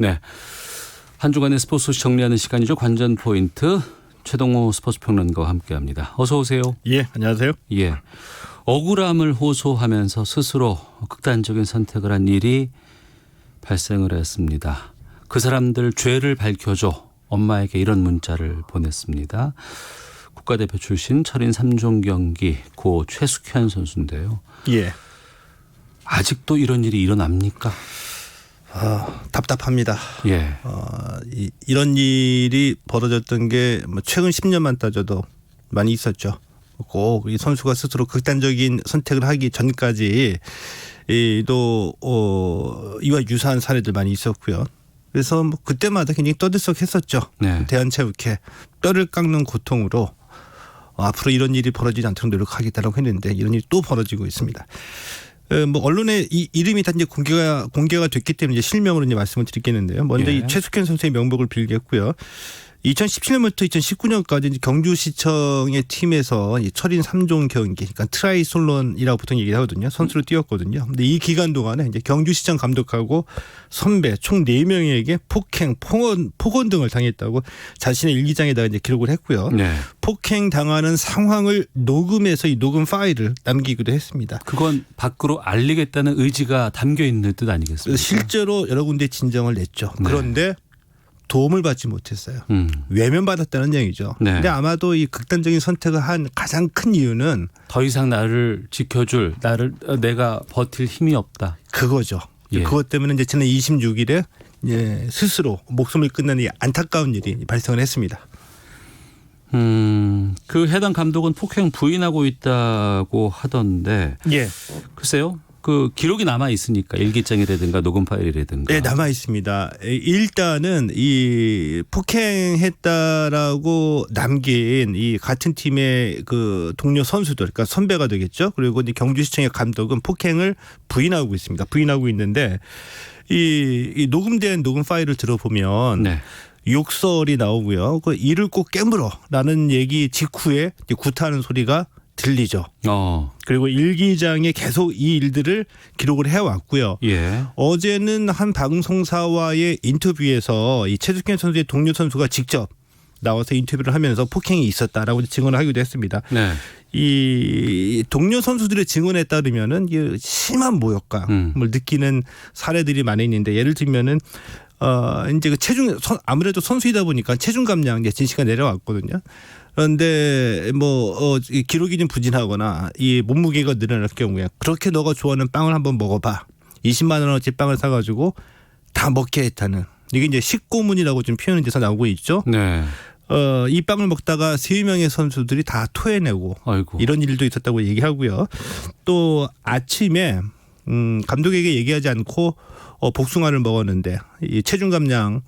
네. 한 주간의 스포츠 소식 정리하는 시간이죠. 관전 포인트 최동호 스포츠 평론가와 함께합니다. 어서 오세요. 예, 안녕하세요. 예. 억울함을 호소하면서 스스로 극단적인 선택을 한 일이 발생을 했습니다. 그 사람들 죄를 밝혀줘. 엄마에게 이런 문자를 보냈습니다. 국가대표 출신 철인 3종 경기 고 최숙현 선수인데요. 예. 아직도 이런 일이 일어납니까? 답답합니다. 예. 이런 일이 벌어졌던 게 최근 10년만 따져도 많이 있었죠. 꼭 이 선수가 스스로 극단적인 선택을 하기 전까지 또 이와 유사한 사례들 많이 있었고요. 그래서 그때마다 굉장히 떠들썩했었죠. 네. 대한체육회 뼈를 깎는 고통으로 앞으로 이런 일이 벌어지지 않도록 노력하겠다라고 했는데 이런 일이 또 벌어지고 있습니다. 언론에 이 이름이 다 이제 공개가 됐기 때문에 이제 실명으로 이제 말씀을 드리겠는데요. 먼저 예. 이 최숙현 선수의 명복을 빌겠고요. 2017년부터 2019년까지 경주시청의 팀에서 이 철인 3종 경기, 그러니까 트라이슬론이라고 보통 얘기를 하거든요. 선수로 뛰었거든요. 근데 이 기간 동안에 이제 경주시청 감독하고 선배 총 4명에게 폭행, 폭언 등을 당했다고 자신의 일기장에다가 이제 기록을 했고요. 네. 폭행 당하는 상황을 녹음해서 이 녹음 파일을 남기기도 했습니다. 그건 밖으로 알리겠다는 의지가 담겨 있는 뜻 아니겠습니까? 실제로 여러 군데 진정을 냈죠. 네. 그런데 도움을 받지 못했어요. 외면받았다는 얘기죠. 네. 근데 아마도 이 극단적인 선택을 한 가장 큰 이유는 더 이상 나를 지켜줄 내가 버틸 힘이 없다. 그거죠. 예. 그것 때문에 이제 지난 26일에 스스로 목숨을 끊는 이 안타까운 일이 발생을 했습니다. 그 해당 감독은 폭행 부인하고 있다고 하던데. 예. 글쎄요. 그 기록이 남아 있으니까 일기장이라든가 녹음 파일이라든가. 네, 남아 있습니다. 일단은 이 폭행했다라고 남긴 이 같은 팀의 그 동료 선수들, 그러니까 선배가 되겠죠. 그리고 이제 경주시청의 감독은 폭행을 부인하고 있습니다. 부인하고 있는데 이 녹음된 녹음 파일을 들어보면. 네. 욕설이 나오고요. 그 이를 꼭 깨물어라는 얘기 직후에 구타하는 소리가 들리죠. 그리고 일기장에 계속 이 일들을 기록을 해왔고요. 예. 어제는 한 방송사와의 인터뷰에서 이 최숙현 선수의 동료 선수가 직접 나와서 인터뷰를 하면서 폭행이 있었다라고 증언을 하기도 했습니다. 네. 이 동료 선수들의 증언에 따르면은 심한 모욕감을 느끼는 사례들이 많이 있는데 예를 들면은 이제 그 아무래도 선수이다 보니까 체중 감량 진시가 내려왔거든요. 그런데 기록이 좀 부진하거나 이 몸무게가 늘어날 경우에 그렇게 너가 좋아하는 빵을 한번 먹어봐. 20만 원어치 빵을 사가지고 다 먹게 했다는 이게 이제 식고문이라고 좀 표현이 돼서 나오고 있죠. 네. 이 빵을 먹다가 3명의 선수들이 다 토해내고 아이고. 이런 일도 있었다고 얘기하고요. 또 아침에 감독에게 얘기하지 않고 복숭아를 먹었는데 이 체중 감량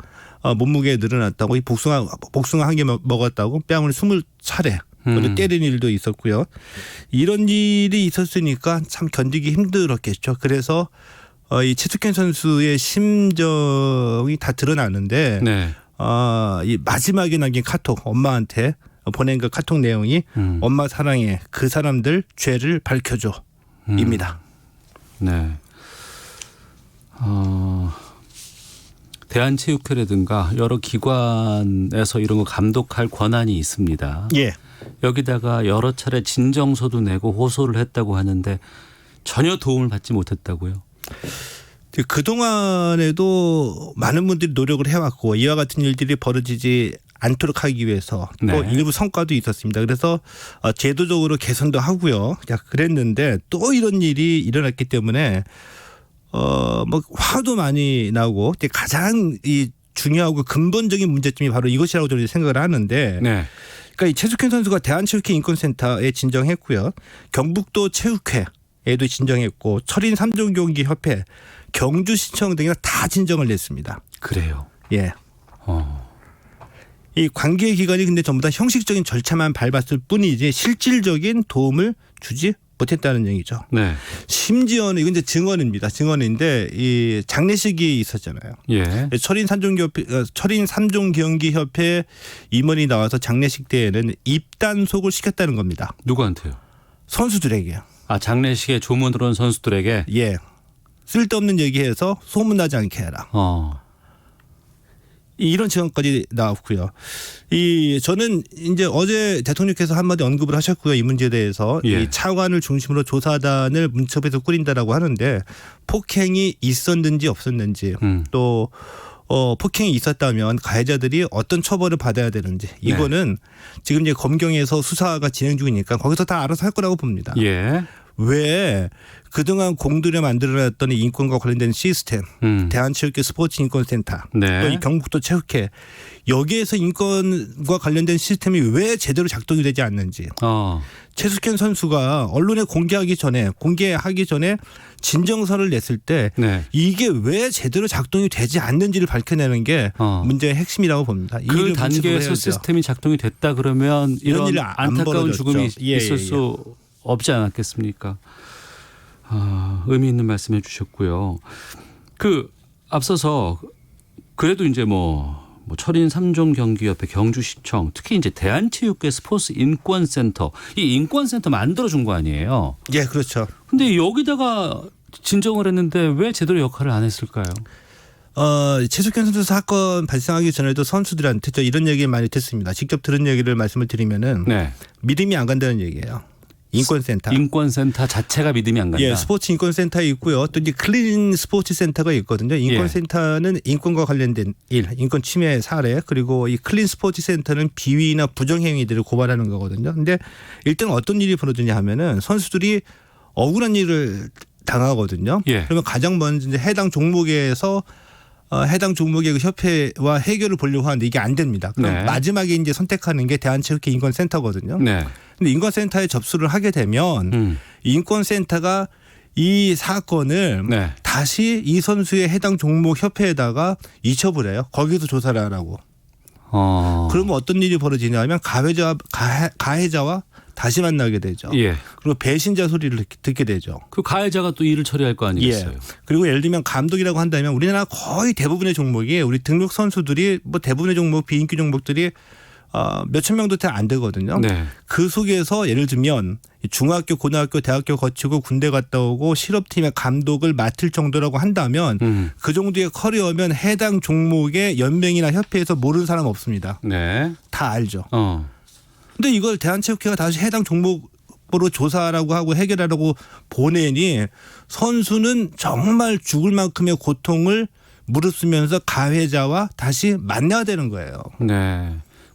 몸무게 늘어났다고 이 복숭아 한 개 먹었다고 뺨을 20차례 때린 일도 있었고요. 이런 일이 있었으니까 참 견디기 힘들었겠죠. 그래서 이 최숙현 선수의 심정이 다 드러나는데 네. 이 마지막에 남긴 카톡 엄마한테 보낸 그 카톡 내용이 엄마 사랑해 그 사람들 죄를 밝혀줘입니다. 네. 대한체육회라든가 여러 기관에서 이런 거 감독할 권한이 있습니다. 예. 여기다가 여러 차례 진정서도 내고 호소를 했다고 하는데 전혀 도움을 받지 못했다고요? 그동안에도 많은 분들이 노력을 해왔고 이와 같은 일들이 벌어지지 않도록 하기 위해서 또 네. 일부 성과도 있었습니다. 그래서 제도적으로 개선도 하고요. 그랬는데 또 이런 일이 일어났기 때문에 화도 많이 나고 가장 이 중요하고 근본적인 문제점이 바로 이것이라고 저는 생각을 하는데 네. 그러니까 이 최숙현 선수가 대한체육회 인권센터에 진정했고요. 경북도 체육회에도 진정했고 철인 3종 경기 협회 경주시청 등에 다 진정을 냈습니다. 그래요. 예. 이 관계 기관이 근데 전부 다 형식적인 절차만 밟았을 뿐이지 실질적인 도움을 주지 못했다는 얘기죠. 네. 심지어는 이건 이제 증언입니다. 증언인데 이 장례식이 있었잖아요. 예. 철인 3종 경기 협회 임원이 나와서 장례식 때에는 입단속을 시켰다는 겁니다. 누구한테요? 선수들에게요. 장례식에 조문으로 온 선수들에게. 예. 쓸데없는 얘기해서 소문나지 않게 해라. 이런 지원까지 나왔고요. 저는 이제 어제 대통령께서 한마디 언급을 하셨고요. 이 문제에 대해서 예. 이 차관을 중심으로 조사단을 문첩에서 꾸린다라고 하는데 폭행이 있었는지 없었는지 또 폭행이 있었다면 가해자들이 어떤 처벌을 받아야 되는지 이거는 지금 이제 검경에서 수사가 진행 중이니까 거기서 다 알아서 할 거라고 봅니다. 예. 왜 그동안 공들여 만들어놨던 인권과 관련된 시스템, 대한체육회 스포츠인권센터, 네. 또 이 경북도 체육회 여기에서 인권과 관련된 시스템이 왜 제대로 작동이 되지 않는지. 최숙현 선수가 언론에 공개하기 전에 진정서를 냈을 때 네. 이게 왜 제대로 작동이 되지 않는지를 밝혀내는 게 문제의 핵심이라고 봅니다. 그 단계에서 시스템이 작동이 됐다 그러면 이런 일이 안타까운 죽음이 있을 수 없지 않았겠습니까? 의미 있는 말씀해 주셨고요. 앞서서 그래도 이제 철인 3종 경기협회 경주시청 특히 이제 대한체육회 스포츠 인권센터 이 인권센터 만들어 준 거 아니에요? 예, 그렇죠. 근데 여기다가 진정을 했는데 왜 제대로 역할을 안 했을까요? 최숙현 선수 사건 발생하기 전에도 선수들한테 저 이런 얘기 많이 듣습니다. 직접 들은 얘기를 말씀을 드리면은 믿음이 안 간다는 얘기예요. 인권센터 자체가 믿음이 안 간다. 예, 스포츠 인권센터에 있고요. 또 이제 클린 스포츠 센터가 있거든요. 인권센터는 인권과 관련된 일, 인권 침해 사례 그리고 이 클린 스포츠 센터는 비위나 부정행위들을 고발하는 거거든요. 근데 일단 어떤 일이 벌어지냐 하면은 선수들이 억울한 일을 당하거든요. 그러면 가장 먼저 이제 해당 종목에서 해당 종목의 그 협회와 해결을 보려고 하는데 이게 안 됩니다. 그럼 마지막에 이제 선택하는 게 대한체육회 인권센터거든요. 근데 인권센터에 접수를 하게 되면 인권센터가 이 사건을 다시 이 선수의 해당 종목 협회에다가 이첩을 해요. 거기서 조사를 하라고. 그러면 어떤 일이 벌어지냐면 가해자와 다시 만나게 되죠. 그리고 배신자 소리를 듣게 되죠. 그 가해자가 또 일을 처리할 거 아니겠어요. 그리고 예를 들면 감독이라고 한다면 우리나라 거의 대부분의 종목이 우리 등록 선수들이 대부분의 종목 비인기 종목들이 몇천 명도 잘 안 되거든요. 그 속에서 예를 들면 중학교, 고등학교, 대학교 거치고 군대 갔다 오고 실업팀의 감독을 맡을 정도라고 한다면 그 정도의 커리어면 해당 종목의 연맹이나 협회에서 모르는 사람 없습니다. 다 알죠. 근데 이걸 대한체육회가 다시 해당 종목으로 조사하라고 하고 해결하라고 보내니 선수는 정말 죽을 만큼의 고통을 무릅쓰면서 가해자와 다시 만나야 되는 거예요.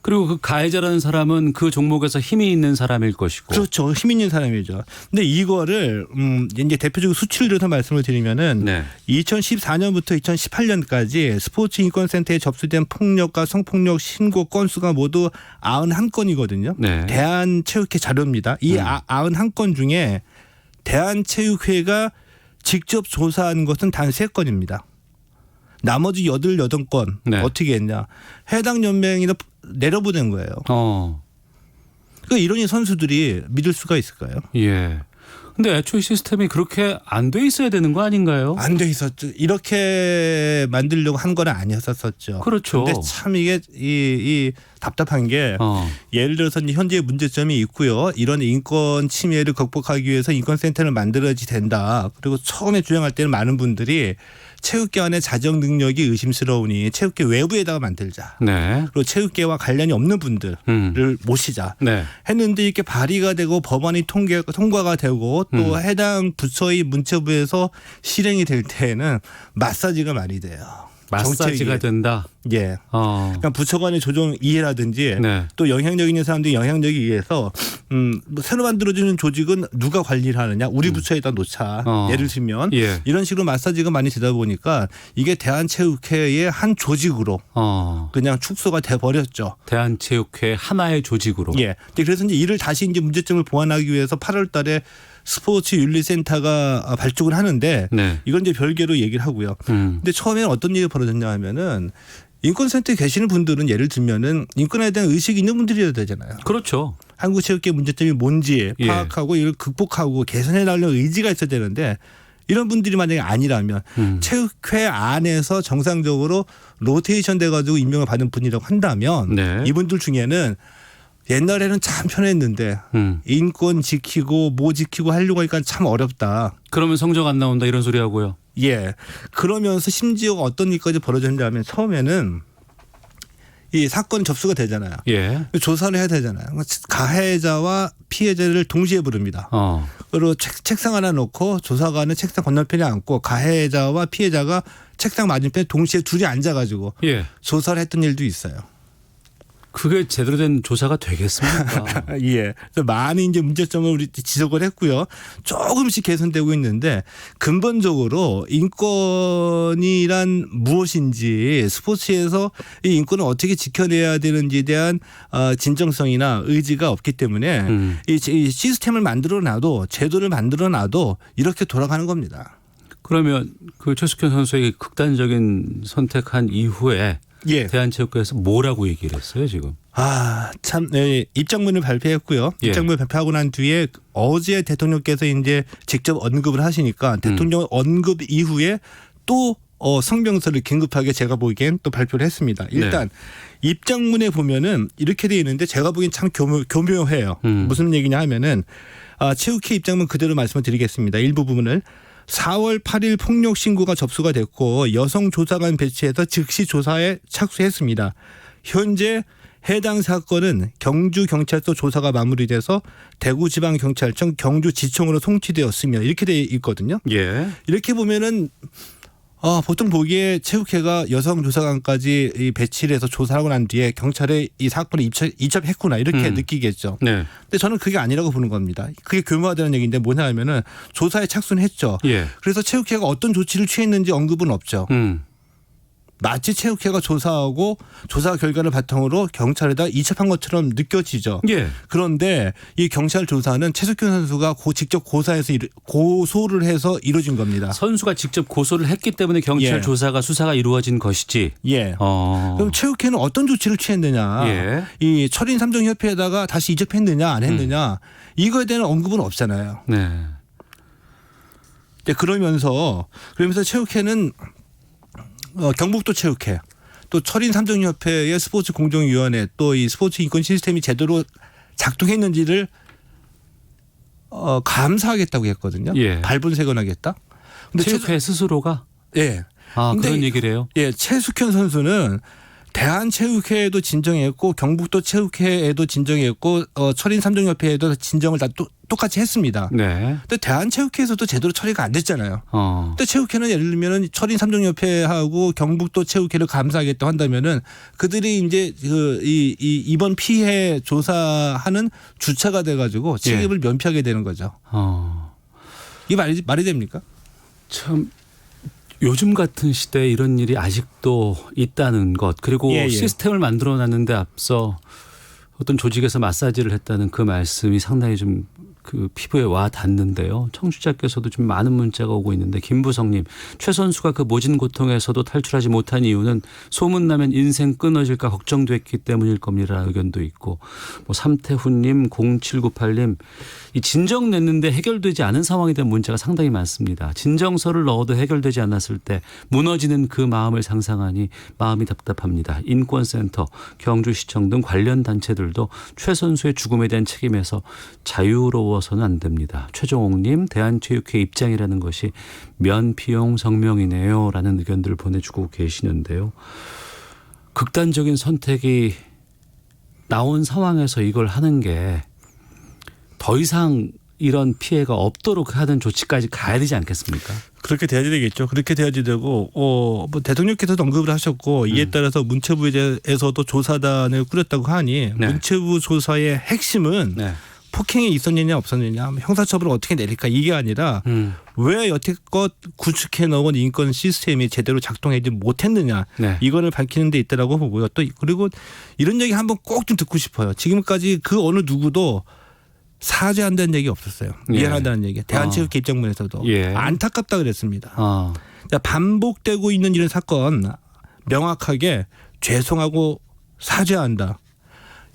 그리고 그 가해자라는 사람은 그 종목에서 힘이 있는 사람일 것이고. 그렇죠. 힘 있는 사람이죠. 근데 이거를 이제 대표적으로 수치를 들어서 말씀을 드리면은 2014년부터 2018년까지 스포츠 인권센터에 접수된 폭력과 성폭력 신고 건수가 모두 91건이거든요. 대한체육회 자료입니다. 이 91건 중에 대한체육회가 직접 조사한 것은 단 3건입니다. 나머지 88건 어떻게 했냐. 해당 연맹이나 내려보낸 거예요. 그러니까 이러니 선수들이 믿을 수가 있을까요? 근데 애초에 시스템이 그렇게 안 돼 있어야 되는 거 아닌가요? 안 돼 있었죠. 이렇게 만들려고 한 건 아니었었죠. 그렇죠. 근데 참 이게 이 답답한 게 예를 들어서 현재 문제점이 있고요. 이런 인권 침해를 극복하기 위해서 인권센터를 만들어야 된다. 그리고 처음에 주장할 때는 많은 분들이 체육계 안의 자정 능력이 의심스러우니 체육계 외부에다가 만들자. 그리고 체육계와 관련이 없는 분들을 모시자. 했는데 이렇게 발의가 되고 법안이 통과가 되고 또 해당 부처의 문체부에서 실행이 될 때에는 마사지가 많이 돼요. 마사지가 된다. 그러니까 부처 간의 조정 이해라든지 또 영향력 있는 사람들이 영향력에 의해서 새로 만들어지는 조직은 누가 관리를 하느냐. 우리 부처에다 놓자. 예를 들면 이런 식으로 마사지가 많이 되다 보니까 이게 대한체육회의 한 조직으로 그냥 축소가 돼버렸죠. 대한체육회 하나의 조직으로. 그래서 이제 이를 다시 이제 문제점을 보완하기 위해서 8월 달에 스포츠 윤리센터가 발족을 하는데 이건 이제 별개로 얘기를 하고요. 근데 처음에는 어떤 일이 벌어졌냐 하면은 인권센터에 계시는 분들은 예를 들면은 인권에 대한 의식이 있는 분들이어야 되잖아요. 그렇죠. 한국체육계 문제점이 뭔지 파악하고 이걸 극복하고 개선해 나가려는 의지가 있어야 되는데 이런 분들이 만약에 아니라면 체육회 안에서 정상적으로 로테이션 돼가지고 임명을 받은 분이라고 한다면 이분들 중에는 옛날에는 참 편했는데 인권 지키고 뭐 지키고 하려고 하니까 참 어렵다. 그러면 성적 안 나온다 이런 소리 하고요. 그러면서 심지어 어떤 일까지 벌어졌냐면 처음에는 이 사건 접수가 되잖아요. 예. 조사를 해야 되잖아요. 가해자와 피해자를 동시에 부릅니다. 그리고 책상 하나 놓고 조사관은 책상 건너편에 앉고 가해자와 피해자가 책상 맞은편에 동시에 둘이 앉아가지고 예. 조사를 했던 일도 있어요. 그게 제대로 된 조사가 되겠습니까? 예. 그래서 많이 이제 문제점을 우리 지적을 했고요. 조금씩 개선되고 있는데 근본적으로 인권이란 무엇인지 스포츠에서 이 인권을 어떻게 지켜내야 되는지에 대한 진정성이나 의지가 없기 때문에 이 시스템을 만들어놔도 제도를 만들어놔도 이렇게 돌아가는 겁니다. 그러면 그 최숙현 선수의 극단적인 선택한 이후에 예. 대한체육회에서 뭐라고 얘기를 했어요 지금? 참, 네, 입장문을 발표했고요. 예. 입장문을 발표하고 난 뒤에 어제 대통령께서 이제 직접 언급을 하시니까 대통령 언급 이후에 또 성명서를 긴급하게 제가 보기엔 또 발표를 했습니다. 일단 입장문에 보면은 이렇게 되어 있는데 제가 보기엔 참 교묘해요. 무슨 얘기냐 하면은 체육회 입장문 그대로 말씀을 드리겠습니다. 일부 부분을 4월 8일 폭력 신고가 접수가 됐고 여성 조사관 배치해서 즉시 조사에 착수했습니다. 현재 해당 사건은 경주경찰서 조사가 마무리돼서 대구지방경찰청 경주지청으로 송치되었으며 이렇게 돼 있거든요. 예. 이렇게 보면은 보통 보기에 체육회가 여성 조사관까지 이 배치를 해서 조사하고 난 뒤에 경찰에 이 사건을 이첩했구나 이렇게 느끼겠죠. 네. 근데 저는 그게 아니라고 보는 겁니다. 그게 교묘하다는 얘기인데 뭐냐 하면은 조사에 착수는 했죠. 예. 그래서 체육회가 어떤 조치를 취했는지 언급은 없죠. 마치 체육회가 조사하고 조사 결과를 바탕으로 경찰에다 이첩한 것처럼 느껴지죠. 예. 그런데 이 경찰 조사는 최숙현 선수가 직접 고소를 해서 이루어진 겁니다. 선수가 직접 고소를 했기 때문에 경찰 예. 조사가 수사가 이루어진 것이지. 예. 그럼 체육회는 어떤 조치를 취했느냐. 예. 이 철인 삼종협회에다가 다시 이첩했느냐 안 했느냐. 이거에 대한 언급은 없잖아요. 네. 그러면서 체육회는 경북도 체육회 또 철인 삼종협회의 스포츠 공정위원회 또 이 스포츠 인권 시스템이 제대로 작동했는지를 감사하겠다고 했거든요. 예. 발본색원하겠다. 근데 체육회 스스로가 예. 그런 얘기를 해요. 예, 최숙현 선수는 대한체육회에도 진정했고 경북도 체육회에도 진정했고 철인 삼종협회에도 진정을 다 똑같이 했습니다. 네. 근데 대한체육회에서도 제대로 처리가 안 됐잖아요. 근데 체육회는 예를 들면은 철인 삼종협회하고 경북도 체육회를 감사하겠다 한다면은 그들이 이제 이번 피해 조사하는 주체가 돼가지고 책임을 면피하게 되는 거죠. 이게 말이 됩니까? 참. 요즘 같은 시대에 이런 일이 아직도 있다는 것 그리고 시스템을 만들어놨는데 앞서 어떤 조직에서 마사지를 했다는 그 말씀이 상당히 좀 그 피부에 와 닿는데요. 청취자께서도 좀 많은 문자가 오고 있는데 김부성님 최 선수가 그 모진 고통에서도 탈출하지 못한 이유는 소문나면 인생 끊어질까 걱정됐기 때문일 겁니다라는 의견도 있고 뭐 삼태훈님 0798님 이 진정 냈는데 해결되지 않은 상황에 대한 문제가 상당히 많습니다. 진정서를 넣어도 해결되지 않았을 때 무너지는 그 마음을 상상하니 마음이 답답합니다. 인권센터, 경주시청 등 관련 단체들도 최 선수의 죽음에 대한 책임에서 자유로워서는 안 됩니다. 최종옥님 대한체육회 입장이라는 것이 면피용 성명이네요 라는 의견들을 보내주고 계시는데요. 극단적인 선택이 나온 상황에서 이걸 하는 게 더 이상 이런 피해가 없도록 하는 조치까지 가야 되지 않겠습니까? 그렇게 돼야지 되겠죠. 그렇게 돼야지 되고 뭐 대통령께서도 언급을 하셨고 이에 따라서 문체부에서도 조사단을 꾸렸다고 하니 문체부 조사의 핵심은 폭행이 있었느냐 없었느냐 형사처벌을 어떻게 내릴까 이게 아니라 왜 여태껏 구축해 놓은 인권 시스템이 제대로 작동하지 못했느냐 이거를 밝히는 데 있다라고 보고요. 또 그리고 이런 얘기 한번 꼭 좀 듣고 싶어요. 지금까지 그 어느 누구도 사죄한다는 얘기 없었어요. 미안하다는 얘기. 대한체육회 입장문에서도 안타깝다 그랬습니다. 반복되고 있는 이런 사건 명확하게 죄송하고 사죄한다.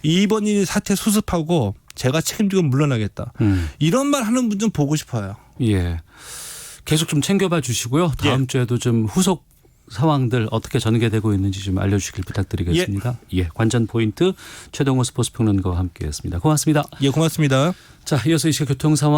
이번 일 사태 수습하고 제가 책임지고 물러나겠다. 이런 말 하는 분 좀 보고 싶어요. 예. 계속 좀 챙겨봐 주시고요. 다음 주에도 좀 후속 상황들 어떻게 전개되고 있는지 좀 알려주시길 부탁드리겠습니다. 관전 포인트 최동호 스포츠평론가와 함께했습니다. 고맙습니다. 고맙습니다. 자, 이어서 이 시각 교통 상황